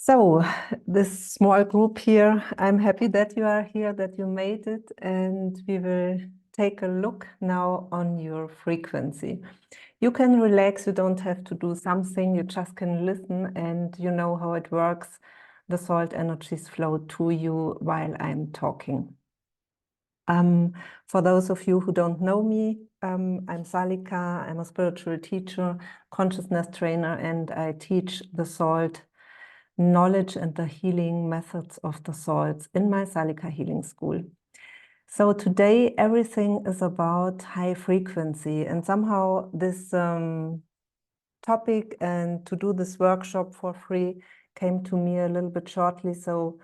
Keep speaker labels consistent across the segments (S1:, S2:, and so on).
S1: So, this small group here, I'm happy that you are here, that you made it, and we will take a look now on your frequency. You can relax, you don't have to do something, you just can listen and you know how it works. The salt energies flow to you while I'm talking. For those of you who don't know me, I'm Salika, I'm a spiritual teacher, consciousness trainer, and I teach the salt knowledge and the healing methods of the salts in my Salika Healing School. So today everything is about high frequency, and somehow this topic and to do this workshop for free came to me a little bit shortly, so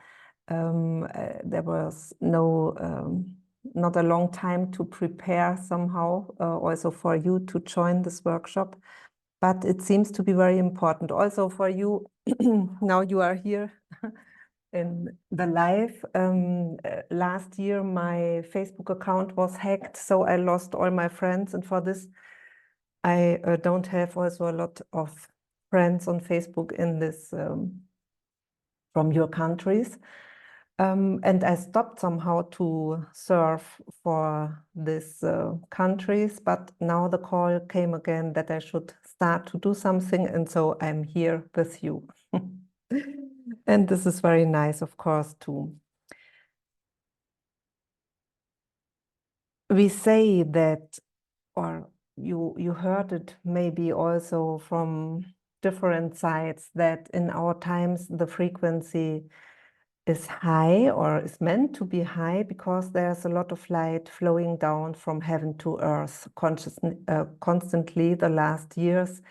S1: there was not a long time to prepare somehow, also for you to join this workshop. But it seems to be very important also for you. Now you are here in the live. Last year, my Facebook account was hacked, so I lost all my friends. And for this, I don't have also a lot of friends on Facebook in this from your countries. And I stopped somehow to serve for these countries, but now the call came again that I should start to do something, and so I'm here with you. And this is very nice, of course, too. We say that, or you heard it maybe also from different sides, that in our times the frequency is high or is meant to be high because there's a lot of light flowing down from heaven to earth constantly. The last years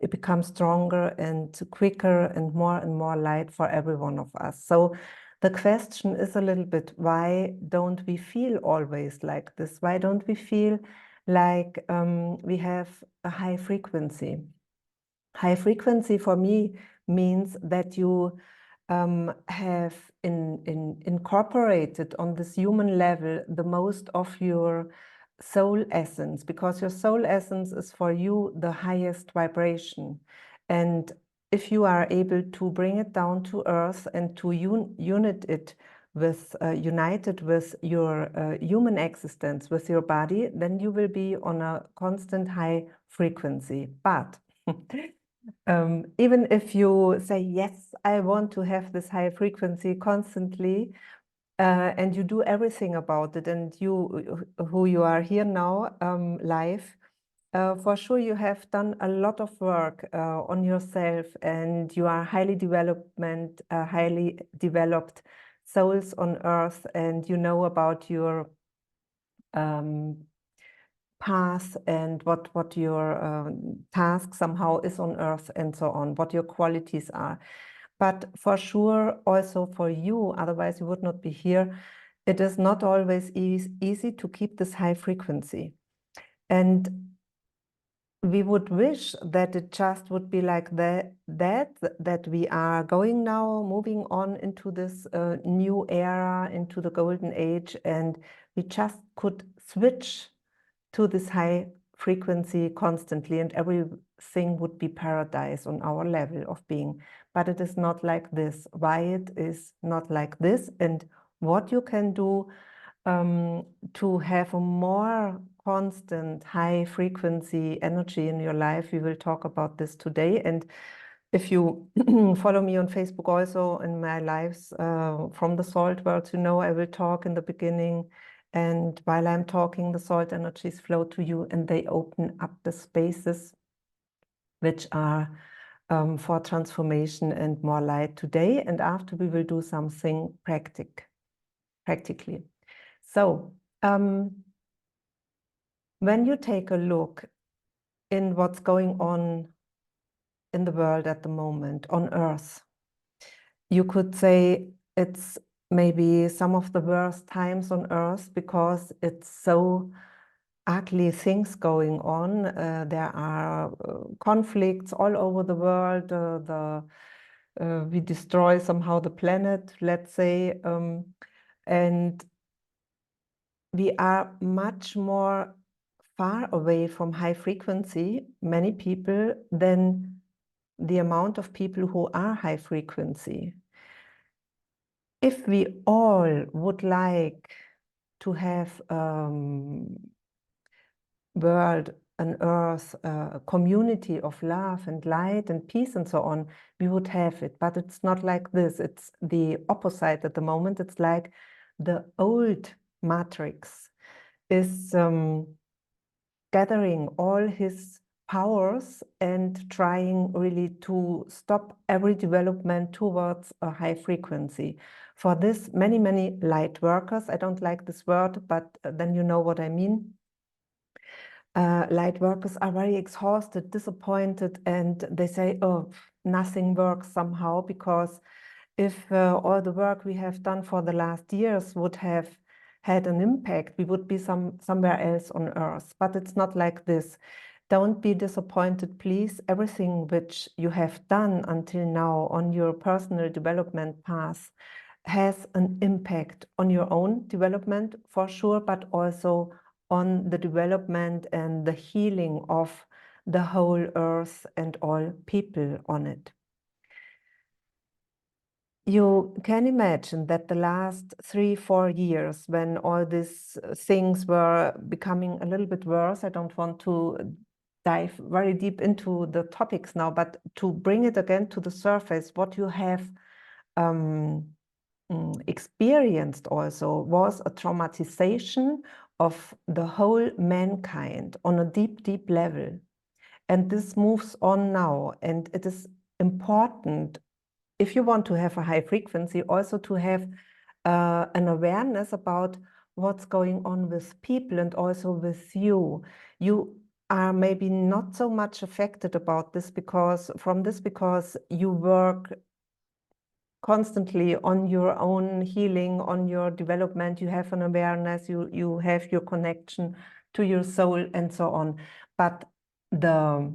S1: it becomes stronger and quicker and more light for every one of us. So the question is a little bit, why don't we feel always like this? Why don't we feel like we have a high frequency? High frequency for me means that you have incorporated on this human level the most of your soul essence, because your soul essence is for you the highest vibration. And if you are able to bring it down to earth and to unite it with, united with your human existence, with your body, then you will be on a constant high frequency. But even if you say, yes, I want to have this high frequency constantly, and you do everything about it, and you, who you are here now, live, for sure you have done a lot of work on yourself, and you are highly developed souls on earth, and you know about your path and what your task somehow is on earth and so on, what your qualities are. But for sure, also for you, otherwise you would not be here, it is not always easy to keep this high frequency. And we would wish that it just would be like that we are going now, moving on into this new era, into the golden age, and we just could switch to this high frequency constantly, and everything would be paradise on our level of being. But it is not like this. Why it is not like this, and what you can do to have a more constant high frequency energy in your life, we will talk about this today. And if you follow me on Facebook also in my lives from the salt world, you know I will talk in the beginning, and while I'm talking, the salt energies flow to you and they open up the spaces which are for transformation and more light today. And after, we will do something practically. So when you take a look in what's going on in the world at the moment, on Earth, you could say it's maybe some of the worst times on Earth because it's so ugly things going on. There are conflicts all over the world. We destroy somehow the planet, let's say, and we are much more far away from high frequency, many people, than the amount of people who are high frequency. If we all would like to have world, an earth, a community of love and light and peace and so on, we would have it. But it's not like this. It's the opposite at the moment. It's like the old matrix is gathering all his powers and trying really to stop every development towards a high frequency. For this, many, many light workers, I don't like this word, but then you know what I mean. Light workers are very exhausted, disappointed, and they say, oh, nothing works somehow, because if all the work we have done for the last years would have had an impact, we would be somewhere else on Earth. But it's not like this. Don't be disappointed, please. Everything which you have done until now on your personal development path has an impact on your own development for sure, but also on the development and the healing of the whole earth and all people on it. You can imagine that the last 3-4 years, when all these things were becoming a little bit worse, I don't want to dive very deep into the topics now, but to bring it again to the surface, what you have experienced also was a traumatization of the whole mankind on a deep, deep level. And this moves on now. And it is important, if you want to have a high frequency, also to have an awareness about what's going on with people and also with you. You are maybe not so much affected about this because you work constantly on your own healing, on your development. You have an awareness, you have your connection to your soul and so on. But the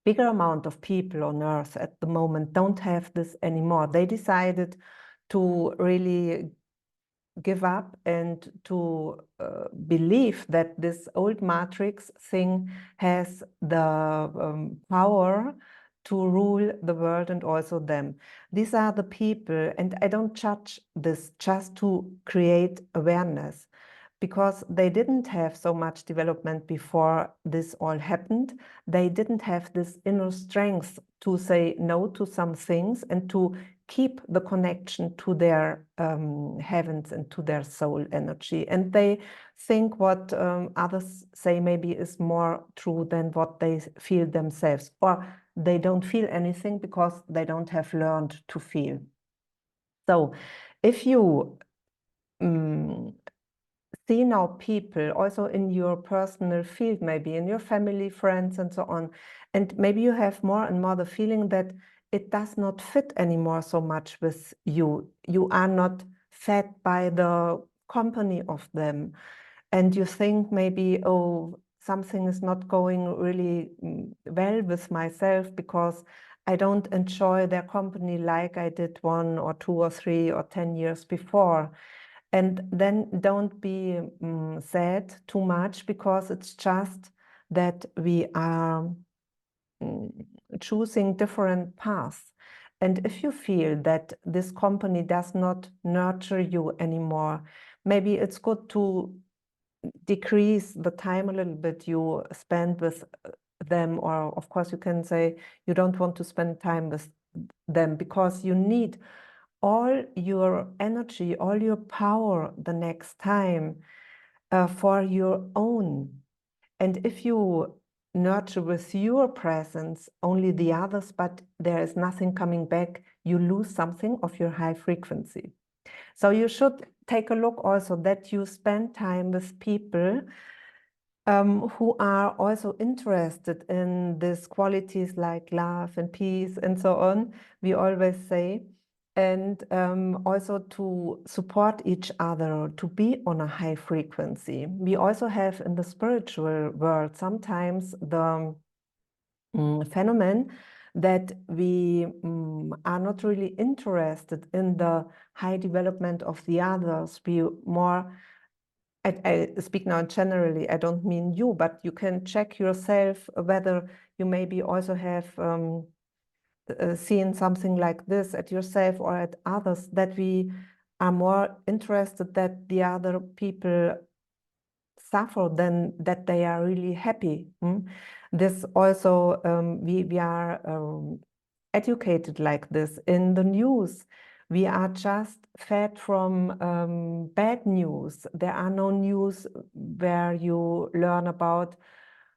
S1: bigger amount of people on Earth at the moment don't have this anymore. They decided to really give up and to believe that this old matrix thing has the power to rule the world and also them. These are the people, and I don't judge this, just to create awareness, because they didn't have so much development before this all happened. They didn't have this inner strength to say no to some things and to keep the connection to their heavens and to their soul energy. And they think what others say maybe is more true than what they feel themselves, or they don't feel anything because they don't have learned to feel. So if you see now people also in your personal field, maybe in your family, friends, and so on, and maybe you have more and more the feeling that it does not fit anymore so much with you. You are not fed by the company of them, and you think maybe, oh, something is not going really well with myself because I don't enjoy their company like I did 1 or 2 or 3 or 10 years before. And then don't be sad too much, because it's just that we are choosing different paths. And if you feel that this company does not nurture you anymore, maybe it's good to decrease the time a little bit you spend with them. Or of course you can say you don't want to spend time with them because you need all your energy, all your power the next time for your own. And if you nurture with your presence only the others, but there is nothing coming back, you lose something of your high frequency. So you should take a look also that you spend time with people who are also interested in these qualities like love and peace and so on, we always say, and also to support each other, to be on a high frequency. We also have in the spiritual world sometimes the phenomenon that we are not really interested in the high development of the others. We more, I speak now generally, I don't mean you, but you can check yourself whether you maybe also have seen something like this at yourself or at others, that we are more interested that the other people suffer than that they are really happy. This also, we are educated like this in the news. We are just fed from bad news. There are no news where you learn about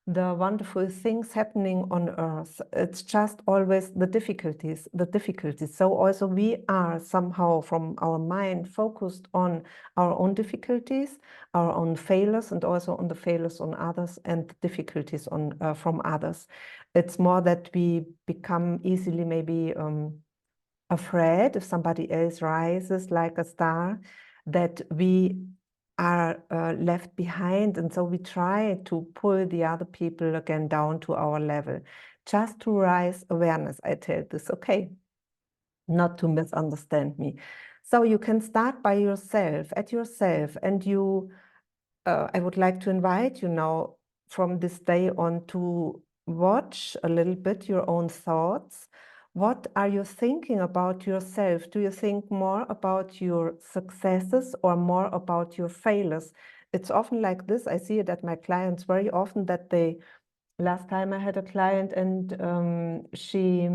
S1: the wonderful things happening on earth. It's just always the difficulties. So also we are somehow from our mind focused on our own difficulties, our own failures, and also on the failures on others and the difficulties on from others. It's more that we become easily maybe afraid if somebody else rises like a star, that we are left behind, and so we try to pull the other people again down to our level, just to raise awareness. I tell this, okay, not to misunderstand me. So you can start by yourself, at yourself, and you, I would like to invite you now from this day on to watch a little bit your own thoughts. What are you thinking about yourself? Do you think more about your successes or more about your failures? It's often like this. I see it at my clients very often that they, last time I had a client and she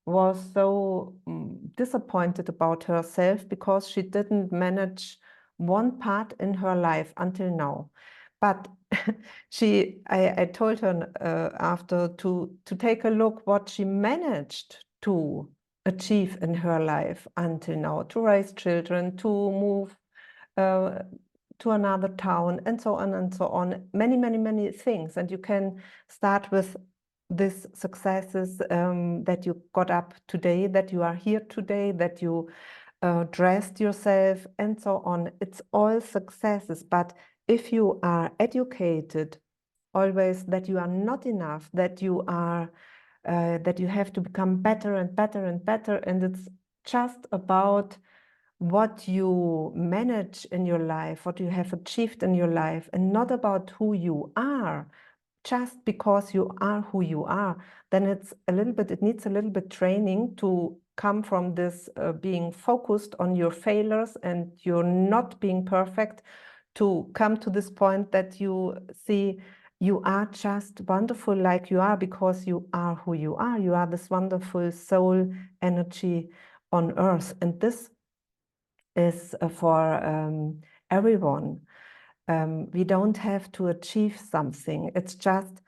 S1: was so disappointed about herself because she didn't manage one part in her life until now. But I told her after to take a look what she managed to achieve in her life until now, to raise children, to move to another town, and so on and so on. Many, many, many things. And you can start with these successes that you got up today, that you are here today, that you dressed yourself, and so on. It's all successes. But if you are educated always that you are not enough, that you are that you have to become better and better and better, and it's just about what you manage in your life, what you have achieved in your life, and not about who you are, just because you are who you are, then it's a little bit, it needs a little bit training to come from this being focused on your failures and you're not being perfect, to come to this point that you see you are just wonderful like you are, because you are who you are. You are this wonderful soul energy on earth. And this is for everyone. We don't have to achieve something. It's just,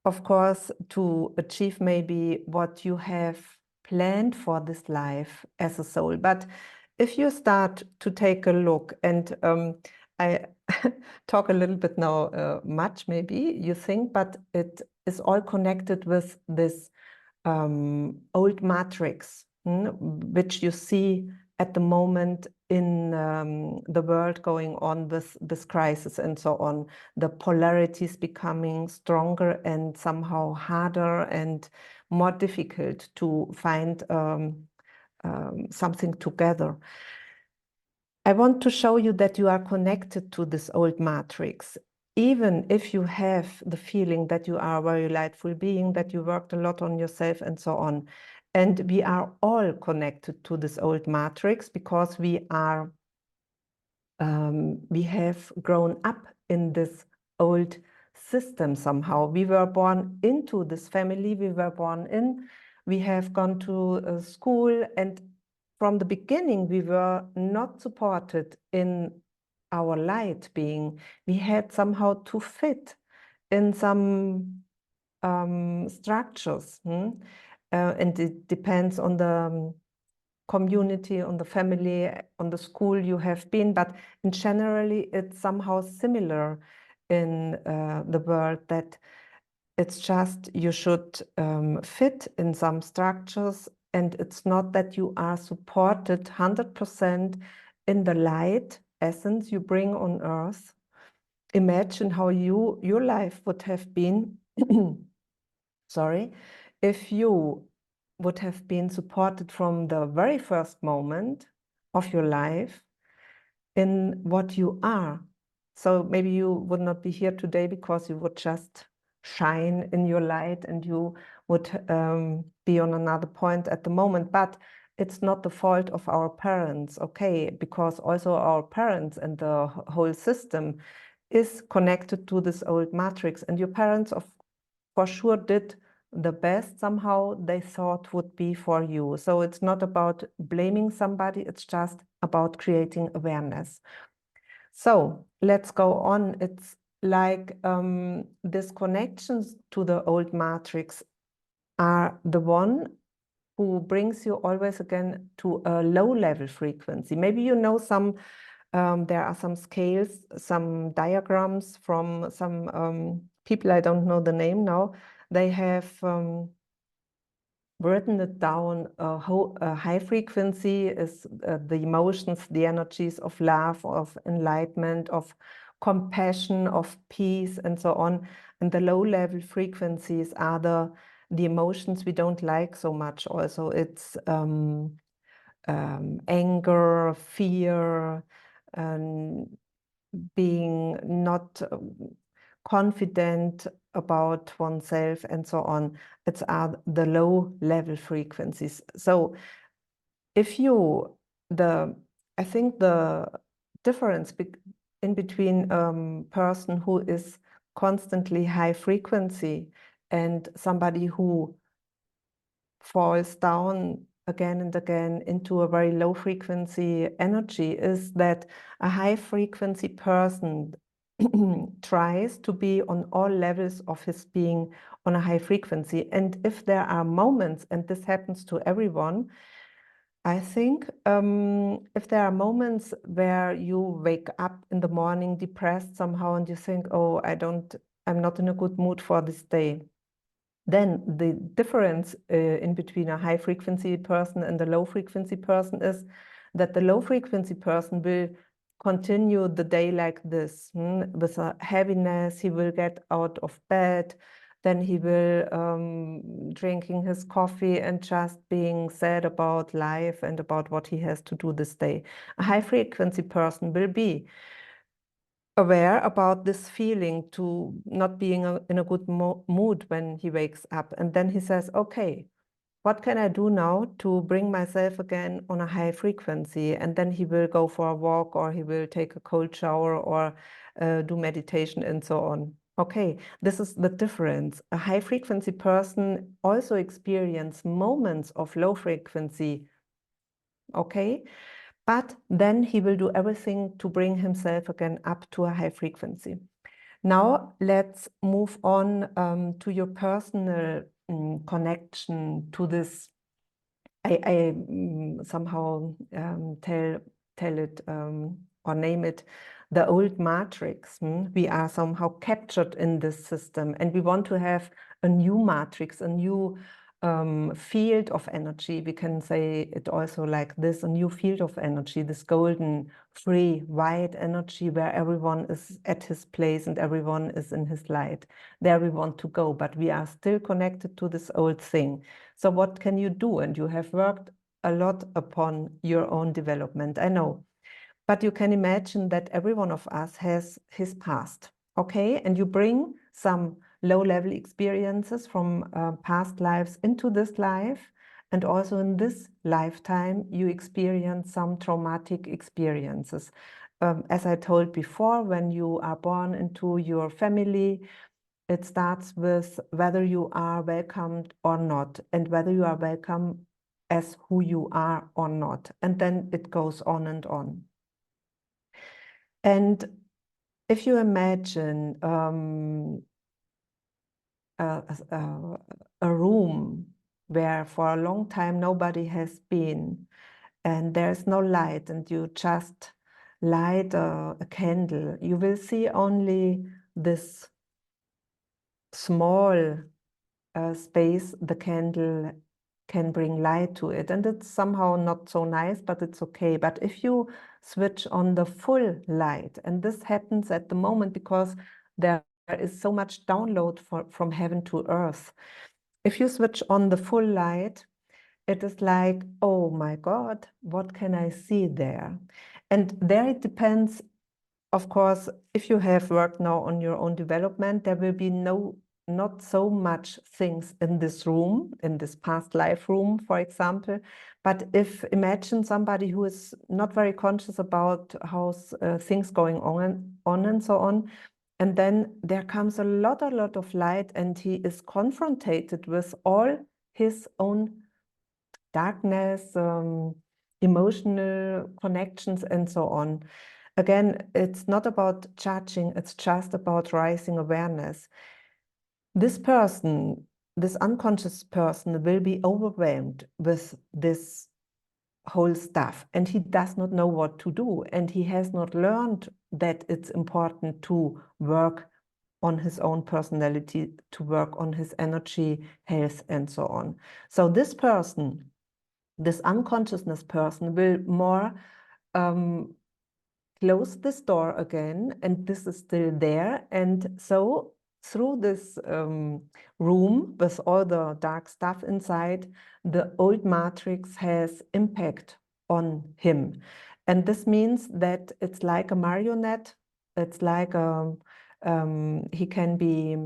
S1: of course, to achieve maybe what you have planned for this life as a soul. But if you start to take a look, and I talk a little bit now, much maybe you think, but it is all connected with this old matrix, which you see at the moment in the world going on with this crisis and so on, the polarities becoming stronger and somehow harder and more difficult to find something together. I want to show you that you are connected to this old matrix. Even if you have the feeling that you are a very lightful being, that you worked a lot on yourself and so on. And we are all connected to this old matrix because we are, we have grown up in this old system somehow. We were born into this family, we were born in, we have gone to school, and from the beginning, we were not supported in our light being. We had somehow to fit in some structures. And it depends on the community, on the family, on the school you have been. But in generally, it's somehow similar in the world, that it's just you should fit in some structures, and it's not that you are supported 100% in the light essence you bring on earth. Imagine how your life would have been, sorry, if you would have been supported from the very first moment of your life in what you are. So maybe you would not be here today because you would just shine in your light and you would be on another point at the moment, but it's not the fault of our parents, okay, because also our parents and the whole system is connected to this old matrix, and your parents for sure did the best somehow they thought would be for you. So it's not about blaming somebody, it's just about creating awareness. So let's go on. It's like these connections to the old matrix are the one who brings you always again to a low level frequency. Maybe you know some, there are some scales, some diagrams from some people, I don't know the name now. They have written it down. A high frequency is the emotions, the energies of love, of enlightenment, of compassion, of peace, and so on. And the low level frequencies are the emotions we don't like so much. Also, it's anger, fear, being not confident about oneself, and so on. It's the low level frequencies. So if you, I think the difference in between a person who is constantly high frequency and somebody who falls down again and again into a very low frequency energy is that a high frequency person tries to be on all levels of his being on a high frequency. And if there are moments, and this happens to everyone, I think if there are moments where you wake up in the morning depressed somehow and you think, oh, I'm not in a good mood for this day, then the difference in between a high frequency person and a low frequency person is that the low frequency person will continue the day like this, with a heaviness. He will get out of bed, then he will drinking his coffee and just being sad about life and about what he has to do this day. A high frequency person will be aware about this feeling to not being in a good mood when he wakes up. And then he says, okay, what can I do now to bring myself again on a high frequency? And then he will go for a walk, or he will take a cold shower, or do meditation and so on. Okay, this is the difference. A high frequency person also experiences moments of low frequency, okay? But then he will do everything to bring himself again up to a high frequency. Now let's move on to your personal connection to this. I somehow tell it or name it the old matrix. We are somehow captured in this system, and we want to have a new matrix, a new field of energy. We can say it also like this, a new field of energy, this golden, free, white energy where everyone is at his place and everyone is in his light. There we want to go, but we are still connected to this old thing. So what can you do? And you have worked a lot upon your own development, I know. But you can imagine that every one of us has his past, okay? And you bring some low-level experiences from past lives into this life. And also in this lifetime, you experience some traumatic experiences. As I told before, when you are born into your family, it starts with whether you are welcomed or not, and whether you are welcome as who you are or not. And then it goes on and on. And if you imagine a room where for a long time nobody has been, and there's no light, and you just light a candle, you will see only this small space the candle can bring light to it. And it's somehow not so nice, but it's okay. But if you switch on the full light, and this happens at the moment because there is so much download from heaven to earth. If you switch on the full light, it is like, oh my God, what can I see there? And there it depends, of course, if you have worked now on your own development, there will be no not so much things in this room, in this past life room, for example. But if imagine somebody who is not very conscious about how things going on and so on, and then there comes a lot of light, and he is confronted with all his own darkness, emotional connections, and so on. Again, it's not about judging, it's just about rising awareness. This person, this unconscious person, will be overwhelmed with this whole stuff, and he does not know what to do, and he has not learned that it's important to work on his own personality, to work on his energy, health, and so on. So this person, this unconsciousness person, will more close this door again, and this is still there. And so through this room with all the dark stuff inside, the old matrix has impact on him. And this means that it's like a marionette. It's like he can be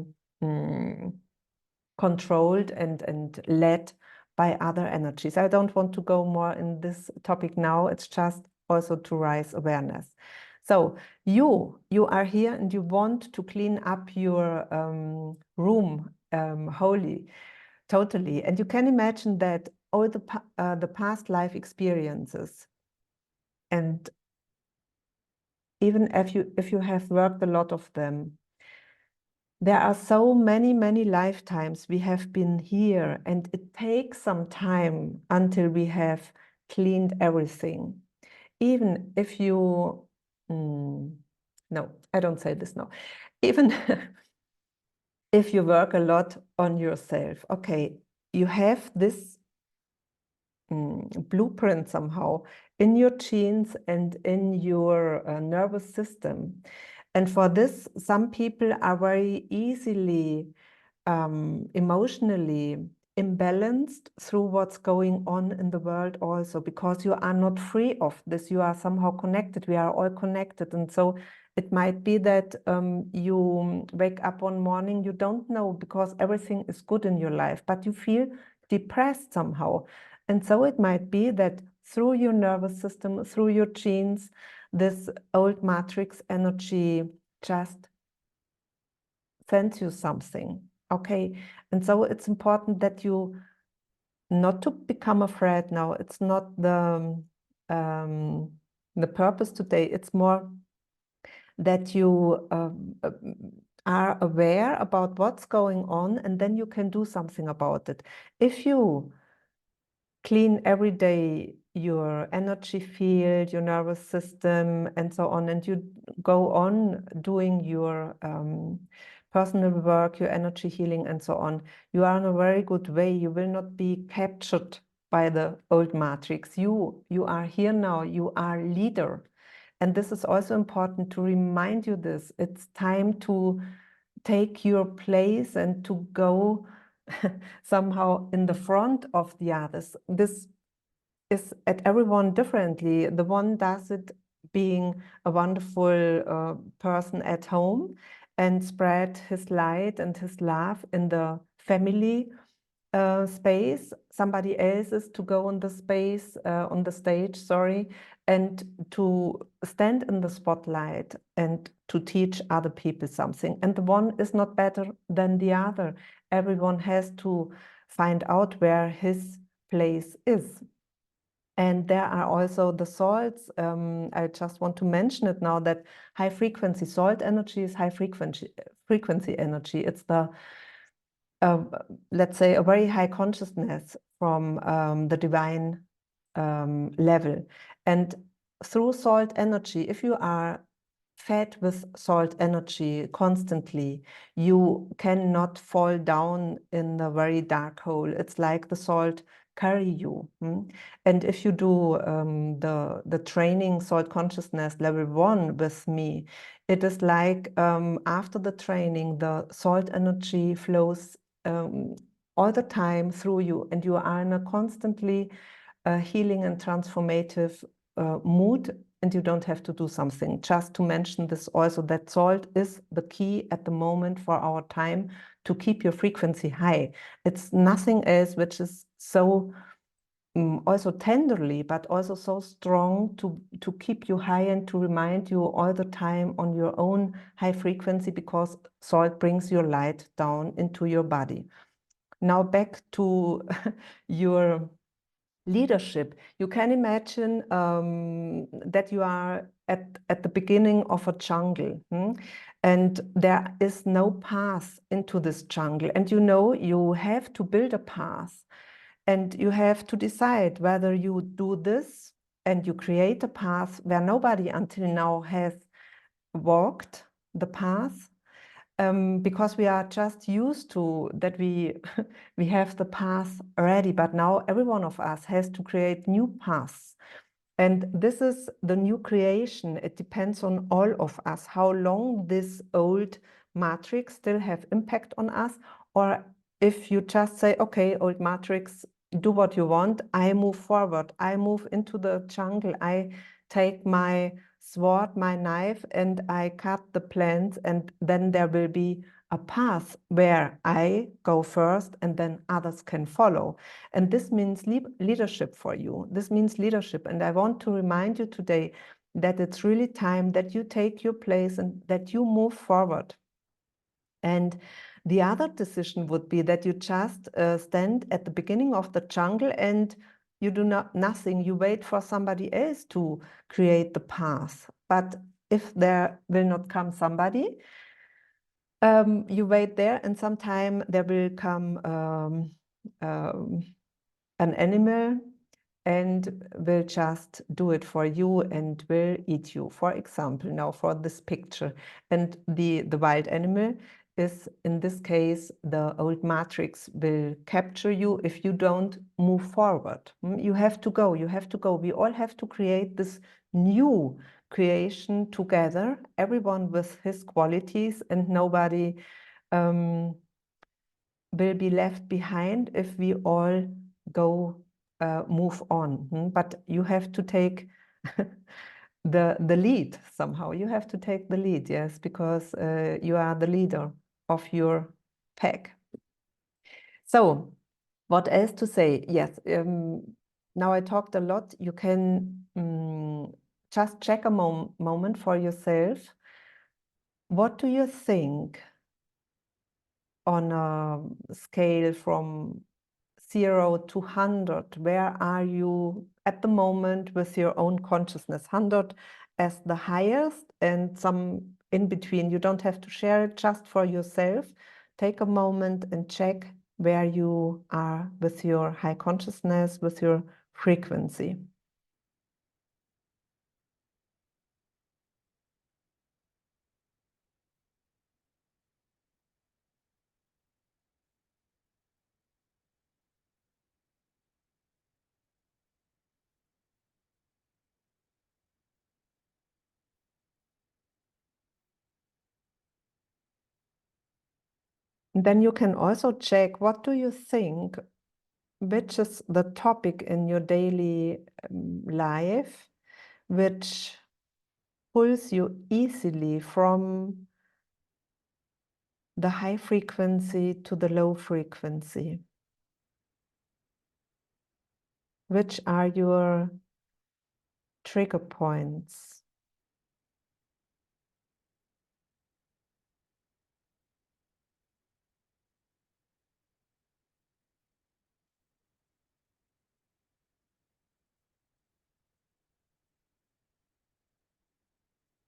S1: controlled and led by other energies. I don't want to go more in this topic now. It's just also to raise awareness. So you are here and you want to clean up your room wholly, totally. And you can imagine that all the past life experiences, and even if you have worked a lot of them, there are so many lifetimes we have been here, and it takes some time until we have cleaned everything. Even if you, no, I don't say this now. Even if you work a lot on yourself, okay, you have this blueprint somehow in your genes and in your nervous system. And for this, some people are very easily emotionally imbalanced through what's going on in the world also, because you are not free of this. You are somehow connected. We are all connected. And so it might be that you wake up one morning, you don't know, because everything is good in your life, but you feel depressed somehow. And so it might be that through your nervous system, through your genes, this old matrix energy just sends you something. Okay, and so it's important that you not to become afraid now. It's not the purpose today. It's more that you are aware about what's going on, and then you can do something about it. If you clean every day your energy field, your nervous system, and so on, and you go on doing your personal work, your energy healing, and so on, you are in a very good way. You will not be captured by the old matrix. You are here now. You are leader. And this is also important to remind you this. It's time to take your place and to go somehow in the front of the others. This is at everyone differently. The one does it being a wonderful person at home and spread his light and his love in the family space. Somebody else is to go on the space, on the stage, sorry, and to stand in the spotlight and to teach other people something. And the one is not better than the other. Everyone has to find out where his place is. And there are also the salts. I just want to mention it now that high frequency salt energy is high frequency energy. It's the let's say a very high consciousness from the divine level. And through salt energy, if you are fed with salt energy constantly, you cannot fall down in the very dark hole. It's like the salt carry you. And if you do the training Salt Consciousness Level 1 with me, it is like after the training, the salt energy flows all the time through you, and you are in a constantly healing and transformative mood and you don't have to do something. Just to mention this also, that salt is the key at the moment for our time to keep your frequency high. It's nothing else which is so also tenderly, but also so strong to keep you high and to remind you all the time on your own high frequency, because salt brings your light down into your body. Now back to your leadership. You can imagine that you are at the beginning of a jungle, and there is no path into this jungle. And you know you have to build a path, and you have to decide whether you do this and you create a path where nobody until now has walked the path, because we are just used to that we have the path already, but now every one of us has to create new paths. And this is the new creation. It depends on all of us, how long this old matrix still have impact on us, or if you just say, okay, old matrix, do what you want, I move forward, I move into the jungle, I take my sword, my knife, and I cut the plants, and then there will be a path where I go first and then others can follow. And this means leadership for you. This means leadership. And I want to remind you today that it's really time that you take your place and that you move forward. And the other decision would be that you just stand at the beginning of the jungle and you do nothing. You wait for somebody else to create the path. But if there will not come somebody, you wait there, and sometime there will come an animal and will just do it for you and will eat you, for example, now for this picture. And the wild animal is, in this case, the old matrix will capture you if you don't move forward. You have to go, you have to go. We all have to create this new creation together, everyone with his qualities, and nobody will be left behind if we all go move on. But you have to take the lead somehow. You have to take the lead, yes, because you are the leader of your pack. So what else to say? Yes, now I talked a lot. You can just check a moment for yourself. What do you think on a scale from 0 to 100? Where are you at the moment with your own consciousness? 100 as the highest and some in between. You don't have to share it, just for yourself. Take a moment and check where you are with your high consciousness, with your frequency. Then you can also check, what do you think, which is the topic in your daily life which pulls you easily from the high frequency to the low frequency? Which are your trigger points?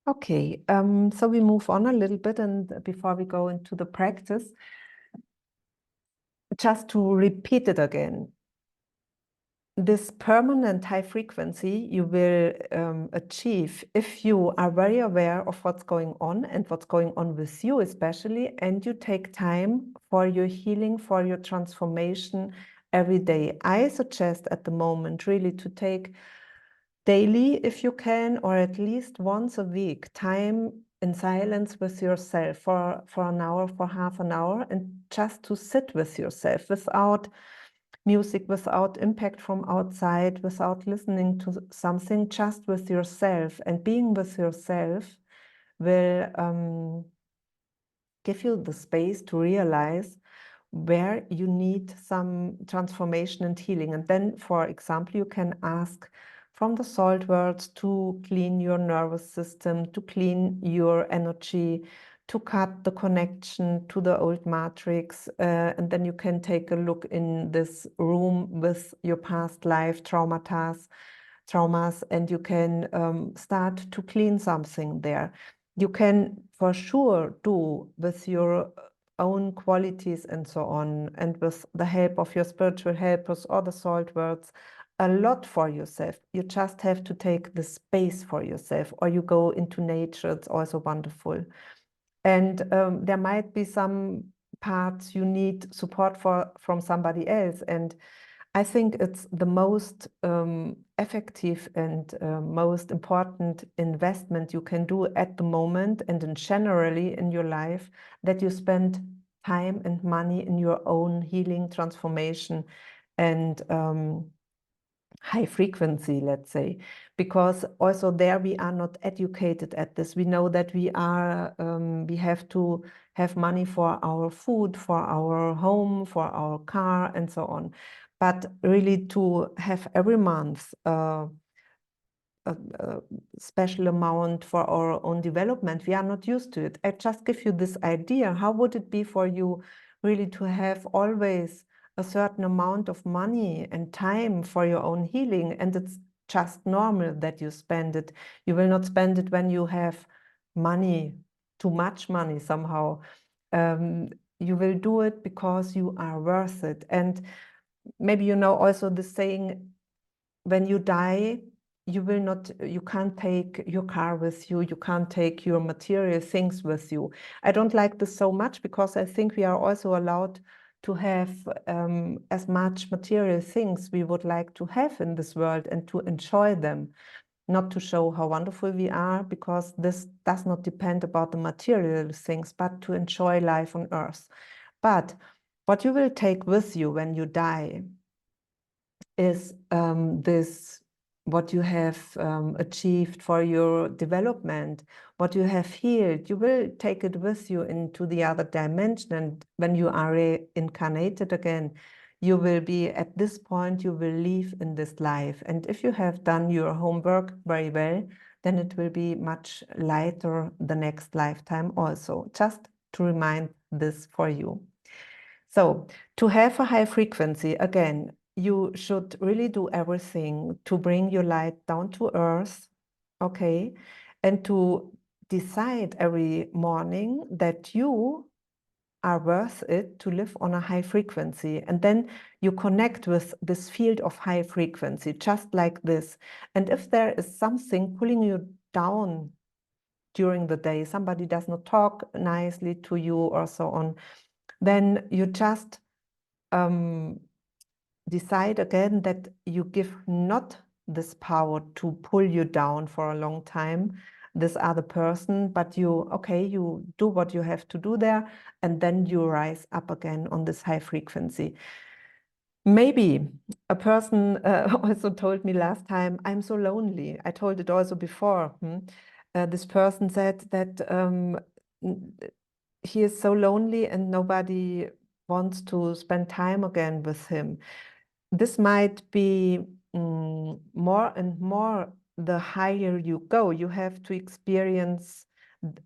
S1: Okay, so we move on a little bit, and before we go into the practice, just to repeat it again. This permanent high frequency you will achieve if you are very aware of what's going on and what's going on with you especially, and you take time for your healing, for your transformation every day. I suggest at the moment really to take daily, if you can, or at least once a week, time in silence with yourself for an hour, for half an hour, and just to sit with yourself without music without impact from outside, without listening to something, just with yourself. And being with yourself will give you the space to realize where you need some transformation and healing. And then, for example, you can ask from the salt words to clean your nervous system, to clean your energy, to cut the connection to the old matrix. And then you can take a look in this room with your past life traumas, and you can start to clean something there. You can for sure do with your own qualities and so on, and with the help of your spiritual helpers or the salt words, a lot for yourself. You just have to take the space for yourself, or you go into nature. It's also wonderful. And there might be some parts you need support from somebody else. And I think it's the most effective and most important investment you can do at the moment and generally in your life, that you spend time and money in your own healing, transformation, and high frequency, let's say, because also there we are not educated at this. We know that we have to have money for our food, for our home, for our car, and so on. But really to have every month a special amount for our own development, we are not used to it. I just give you this idea. How would it be for you really to have always a certain amount of money and time for your own healing? And it's just normal that you spend it. You will not spend it when you have money, too much money somehow. You will do it because you are worth it. And maybe you know also the saying, when you die, you can't take your car with you, you can't take your material things with you. I don't like this so much, because I think we are also allowed to have as much material things we would like to have in this world, and to enjoy them, not to show how wonderful we are, because this does not depend about the material things, but to enjoy life on earth. But what you will take with you when you die is what you have achieved for your development, what you have healed. You will take it with you into the other dimension. And when you are reincarnated again, you will be at this point, you will live in this life. And if you have done your homework very well, then it will be much lighter the next lifetime also. Just to remind this for you. So to have a high frequency, again, you should really do everything to bring your light down to earth, okay? And to decide every morning that you are worth it to live on a high frequency. And then you connect with this field of high frequency, just like this. And if there is something pulling you down during the day, somebody does not talk nicely to you or so on, then you just decide again that you give not this power to pull you down for a long time, this other person, but you do what you have to do there, and then you rise up again on this high frequency. Maybe a person also told me last time, I'm so lonely. I told it also before. This person said that he is so lonely and nobody wants to spend time again with him. This might be more and more the higher you go. You have to experience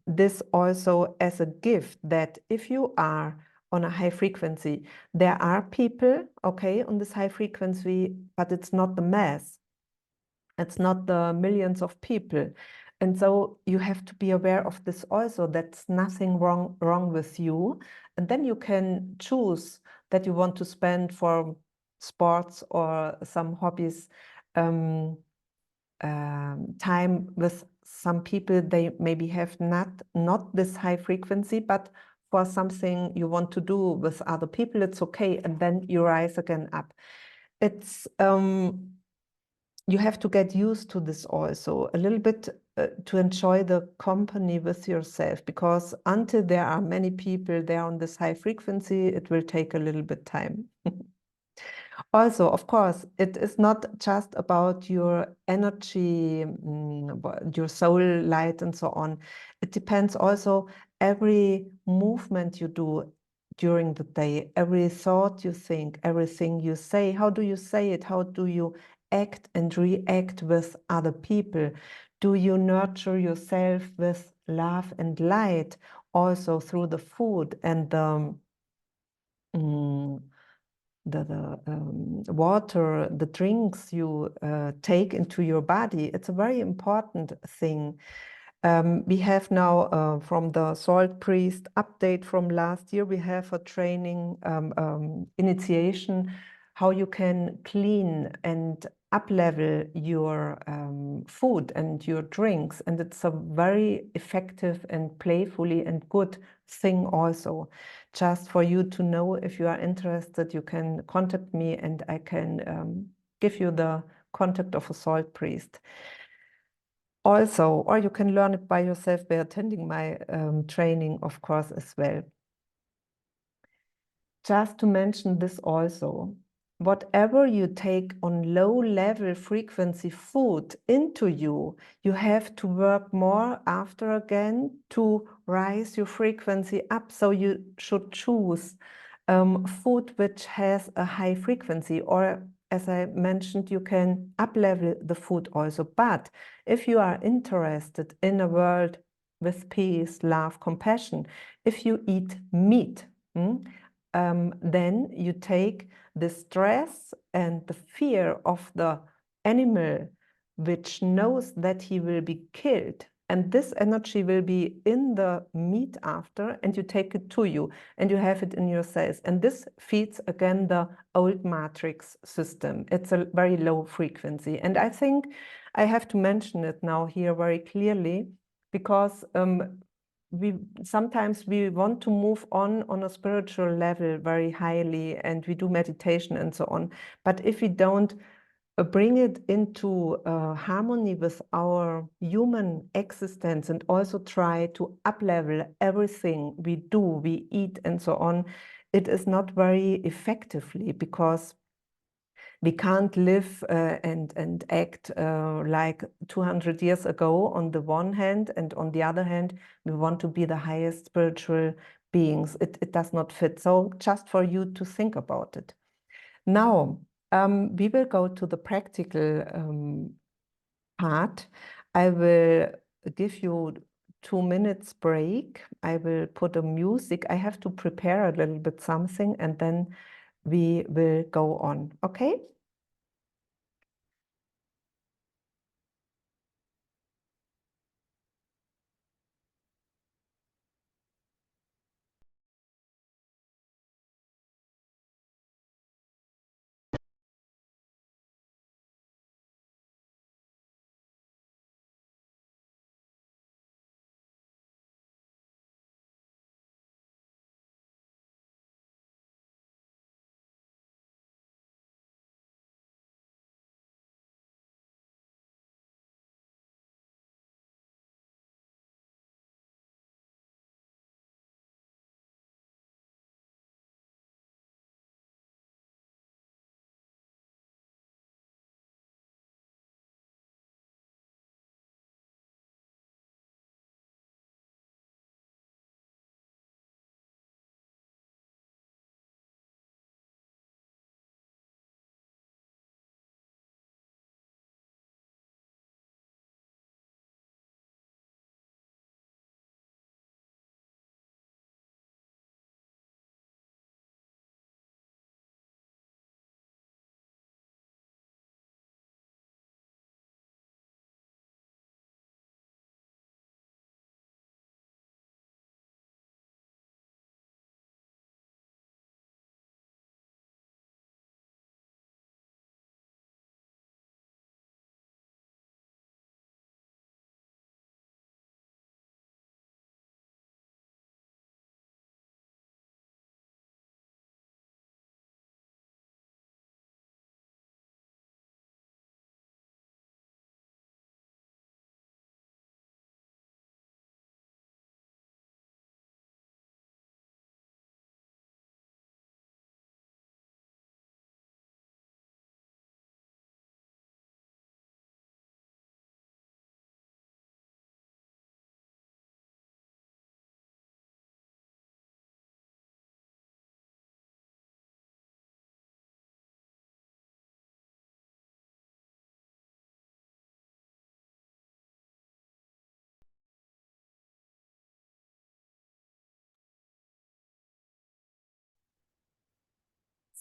S1: this also as a gift, that if you are on a high frequency, there are people, okay, on this high frequency, but it's not the mass. It's not the millions of people. And so you have to be aware of this also, that's nothing wrong with you. And then you can choose that you want to spend for sports or some hobbies time with some people. They maybe have not this high frequency, but for something you want to do with other people, it's okay. And then you rise again up. It's you have to get used to this also a little bit, to enjoy the company with yourself, because until there are many people there on this high frequency, it will take a little bit time. Also, of course, it is not just about your energy, your soul light and so on. It depends also every movement you do during the day, every thought you think, everything you say. How do you say it? How do you act and react with other people? Do you nurture yourself with love and light also through the food and mm, the water, the drinks you take into your body? It's a very important thing. We have now from the Salt Priest update from last year, we have a training initiation how you can clean and up-level your food and your drinks. And it's a very effective and playfully and good thing also. Just for you to know, if you are interested, you can contact me and I can give you the contact of a Salt Priest. Also, or you can learn it by yourself by attending my training, of course, as well. Just to mention this also, whatever you take on low-level frequency food into you, you have to work more after again to rise your frequency up. So you should choose food which has a high frequency, or as I mentioned, you can up-level the food also. But if you are interested in a world with peace, love, compassion, if you eat meat, then you take the stress and the fear of the animal, which knows that he will be killed, and this energy will be in the meat after, and you take it to you, and you have it in your cells. And this feeds again the old matrix system. It's a very low frequency. And I think I have to mention it now here very clearly, because sometimes we want to move on a spiritual level very highly, and we do meditation and so on. But if we don't bring it into harmony with our human existence and also try to up-level everything we do, we eat and so on, it is not very effectively, because we can't live and act like 200 years ago on the one hand, and on the other hand, we want to be the highest spiritual beings. It does not fit. So just for you to think about it. Now, we will go to the practical part. I will give you 2 minutes break. I will put a music. I have to prepare a little bit something, and then we will go on. Okay?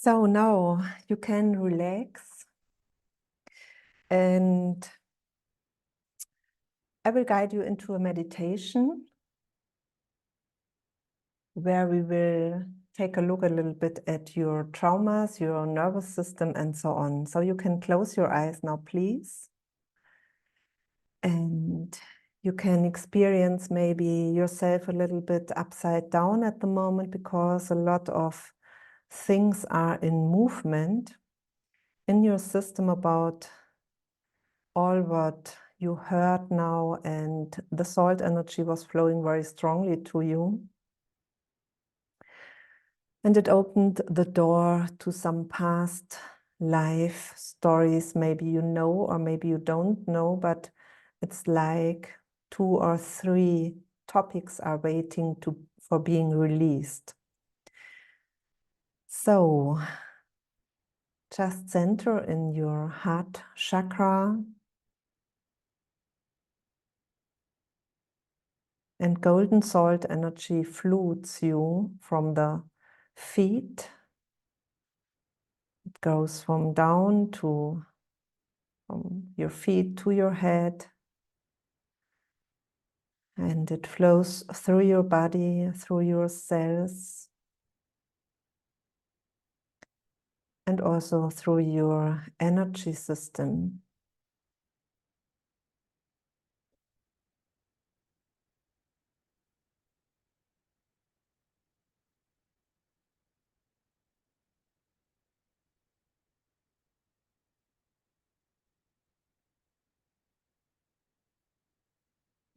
S1: So now you can relax, and I will guide you into a meditation where we will take a look a little bit at your traumas, your nervous system, and so on. So you can close your eyes now, please. And you can experience maybe yourself a little bit upside down at the moment, because a lot of things are in movement in your system about all what you heard now, and the salt energy was flowing very strongly to you. And it opened the door to some past life stories, maybe you know, or maybe you don't know, but it's like 2 or 3 topics are waiting for being released. So just center in your heart chakra, and golden salt energy floods you from the feet. It goes from your feet to your head, and it flows through your body, through your cells, and also through your energy system.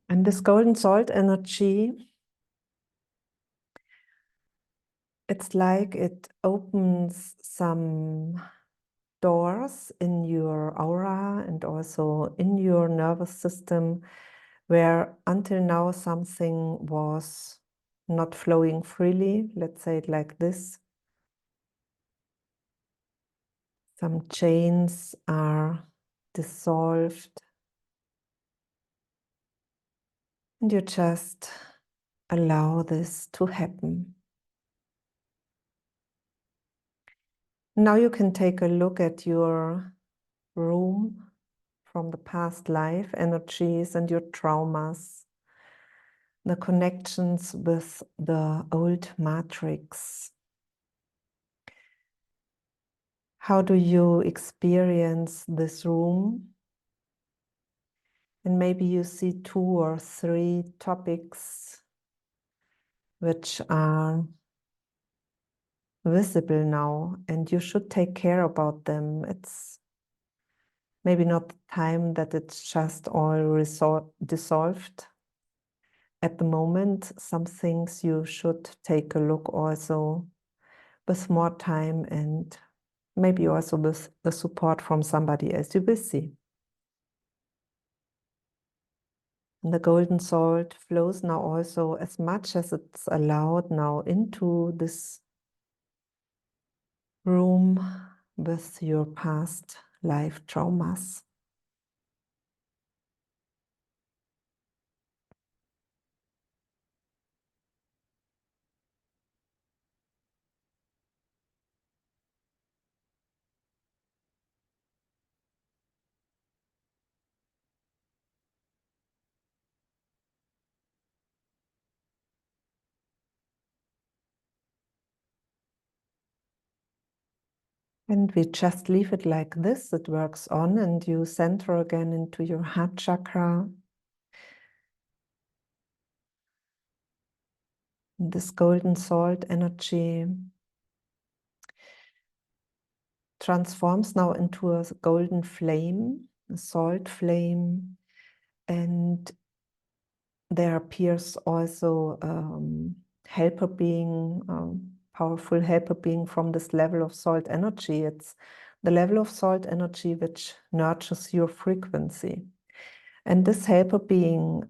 S1: And this golden salt energy, it's like it opens some doors in your aura and also in your nervous system, where until now something was not flowing freely, let's say it like this. Some chains are dissolved, and you just allow this to happen. Now you can take a look at your room from the past life energies and your traumas, the connections with the old matrix. How do you experience this room? And maybe you see 2 or 3 topics which are visible now, and you should take care about them. It's maybe not the time that it's just all dissolved. At the moment, some things you should take a look also with more time, and maybe also with the support from somebody else. You will see. And the golden salt flows now also, as much as it's allowed now, into this room with your past life traumas. And we just leave it like this. It works on, and you center again into your heart chakra. This golden salt energy transforms now into a golden flame, a salt flame, and there appears also helper being, powerful helper being from this level of salt energy. It's the level of salt energy which nurtures your frequency. And this helper being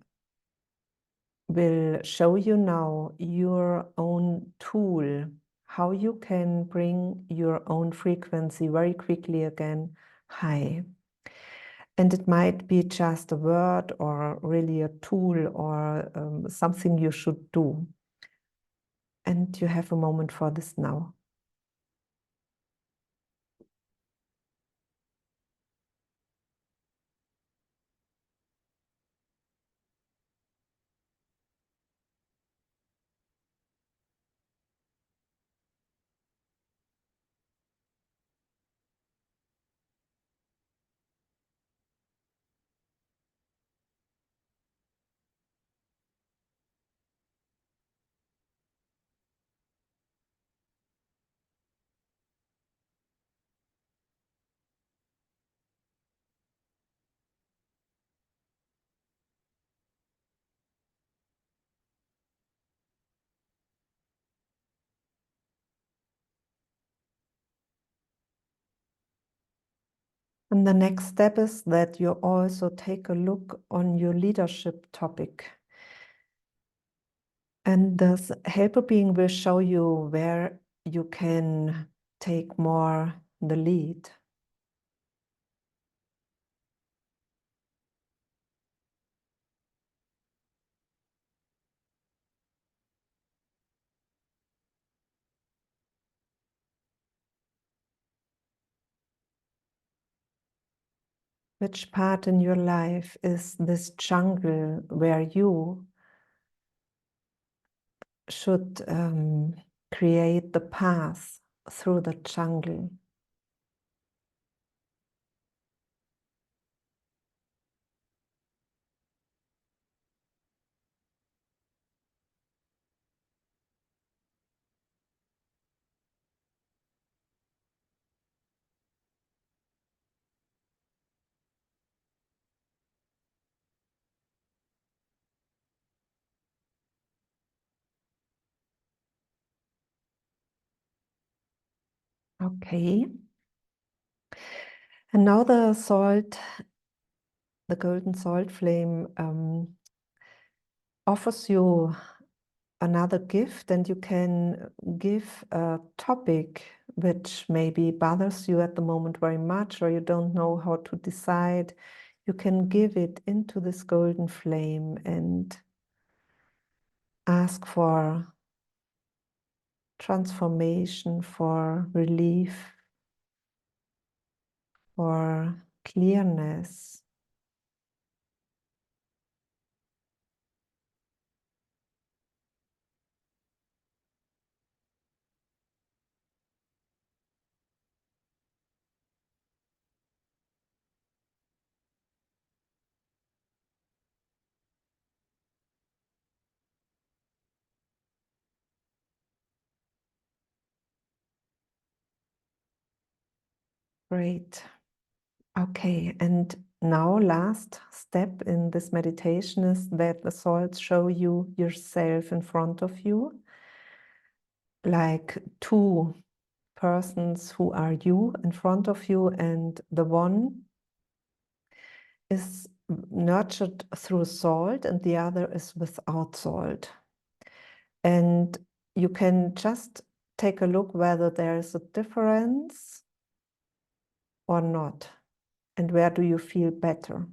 S1: will show you now your own tool, how you can bring your own frequency very quickly again high. And it might be just a word or really a tool or something you should do. And you have a moment for this now. And the next step is that you also take a look on your leadership topic. And this helper being will show you where you can take more the lead. Which part in your life is this jungle where you should create the path through the jungle? Okay. And now the golden salt flame offers you another gift, and you can give a topic which maybe bothers you at the moment very much, or you don't know how to decide. You can give it into this golden flame and ask for transformation, for relief, for clearness. Great. Okay, and now last step in this meditation is that the salts show you yourself in front of you, like two persons who are you in front of you, and the one is nurtured through salt and the other is without salt. And you can just take a look whether there is a difference or not. And where do you feel better?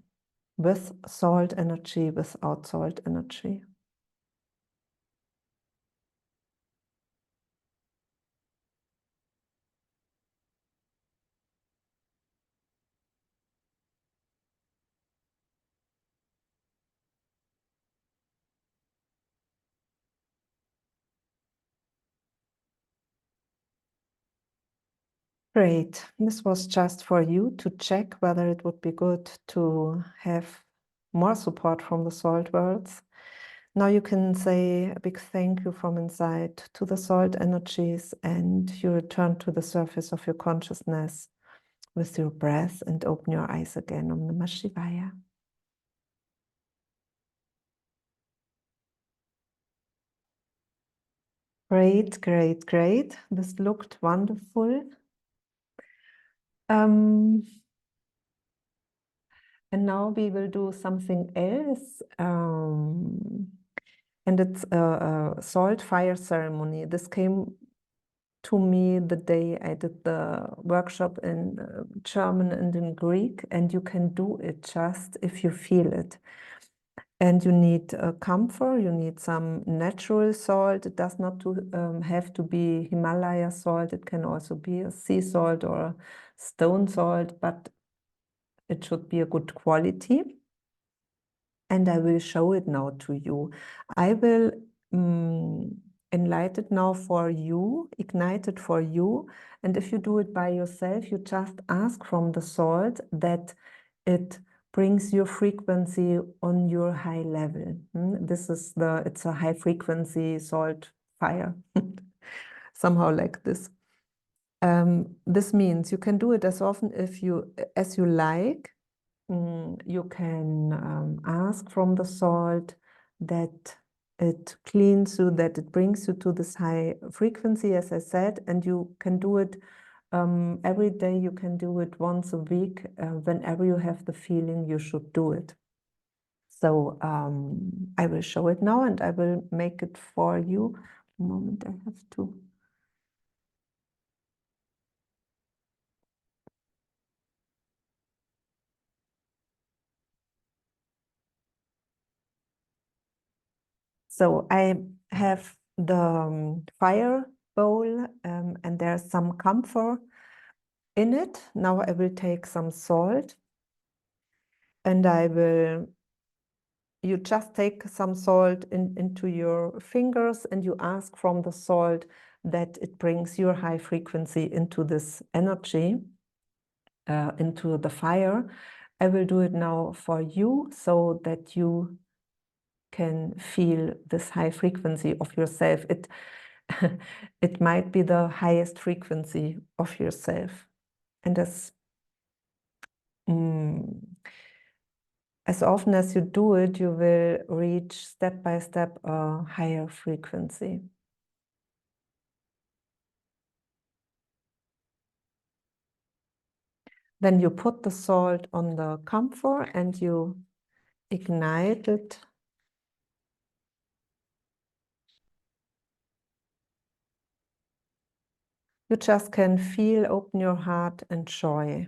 S1: With salt energy, without salt energy. Great. This was just for you to check whether it would be good to have more support from the salt worlds. Now you can say a big thank you from inside to the salt energies, and you return to the surface of your consciousness with your breath and open your eyes again. Om Namah Shivaya. Great, great, great. This looked wonderful. And now we will do something else. And it's a salt fire ceremony. This came to me the day I did the workshop in German and in Greek, and you can do it just if you feel it. And you need camphor, you need some natural salt. It does not have to be Himalaya salt. It can also be a sea salt or a stone salt, but it should be a good quality. And I will show it now to you. I will enlight it now for you, ignite it for you. And if you do it by yourself, you just ask from the salt that it brings your frequency on your high level. This is it's a high frequency salt fire, somehow like this. This means you can do it as often as you like. You can ask from the salt that it cleans you, that it brings you to this high frequency, as I said, and you can do it Every day you can do it once a week. Whenever you have the feeling, you should do it. So I will show it now and I will make it for you. A moment, I have to. So I have the fire bowl and there's some camphor in it. Now I will take some salt and you just take some salt into your fingers and you ask from the salt that it brings your high frequency into this energy, into the fire. I will do it now for you so that you can feel this high frequency of yourself. It might be the highest frequency of yourself. And as often as you do it, you will reach step by step a higher frequency. Then you put the salt on the camphor and you ignite it. You just can feel, open your heart, enjoy.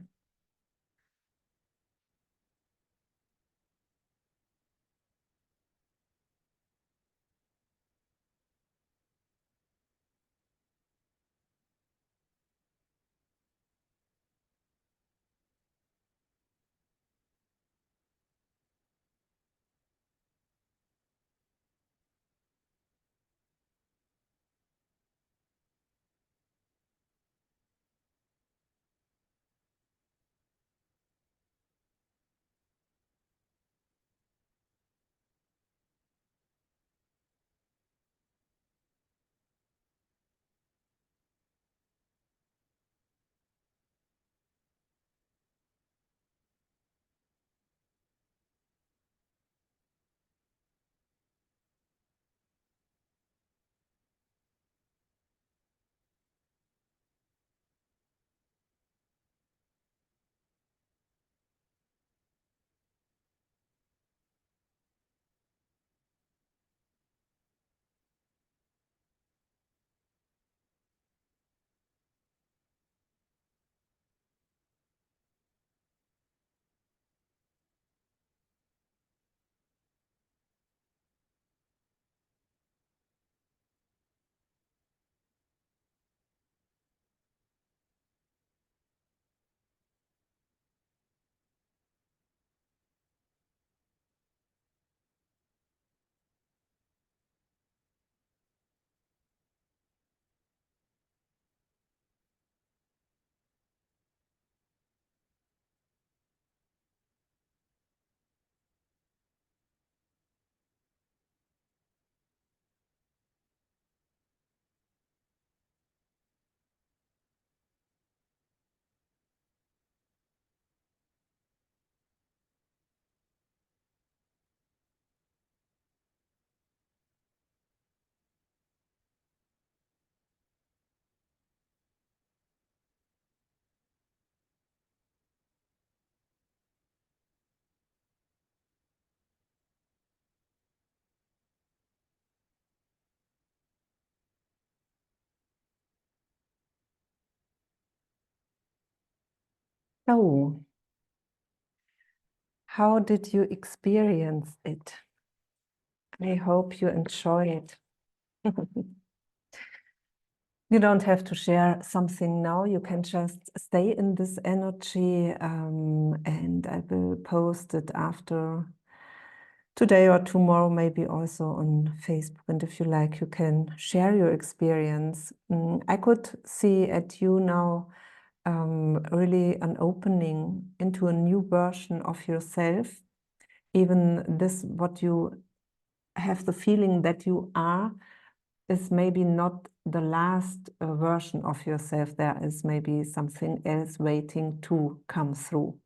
S1: So, how did you experience it? I hope you enjoy it. You don't have to share something now. You can just stay in this energy, and I will post it after today or tomorrow, maybe also on Facebook. And if you like, you can share your experience. I could see at you now really an opening into a new version of yourself. Even this, what you have the feeling that you are, is maybe not the last version of yourself. There is maybe something else waiting to come through.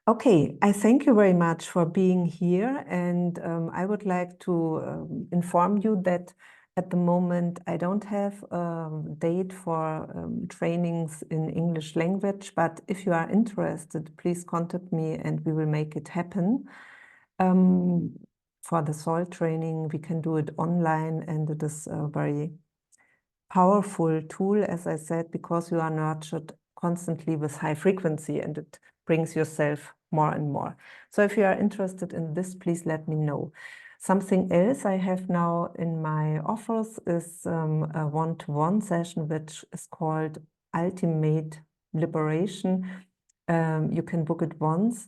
S1: Okay, I thank you very much for being here, and I would like to inform you that At the moment, I don't have a date for trainings in English language, but if you are interested, please contact me and we will make it happen. For the SALT training, we can do it online, and it is a very powerful tool, as I said, because you are nurtured constantly with high frequency, and it brings yourself more and more. So if you are interested in this, please let me know. Something else I have now in my offers is a one-to-one session, which is called Ultimate Liberation. You can book it once.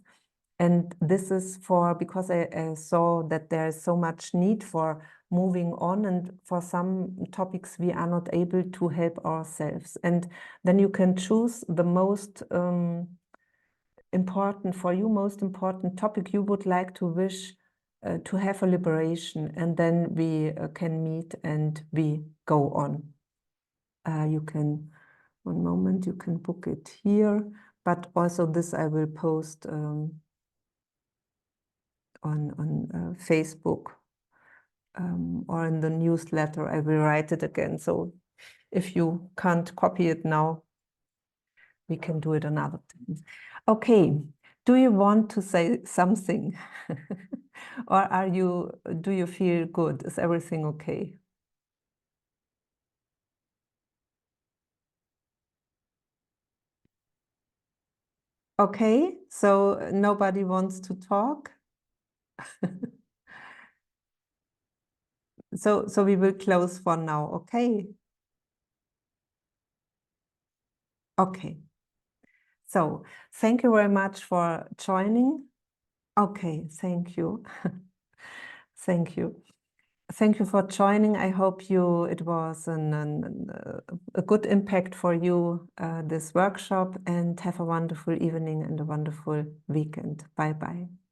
S1: And this is because I saw that there is so much need for moving on, and for some topics we are not able to help ourselves. And then you can choose the most important for you, most important topic you would like to wish to have a liberation, and then we can meet and we go on. You can, one moment, you can book it here, but also this I will post on Facebook or in the newsletter. I will write it again. So if you can't copy it now, we can do it another time. Okay, do you want to say something? Or do you feel good? Is everything okay? Okay, so nobody wants to talk? So we will close for now, okay? Okay. So thank you very much for joining. Okay, thank you. Thank you. Thank you for joining. I hope it was a good impact for you, this workshop, and have a wonderful evening and a wonderful weekend. Bye-bye.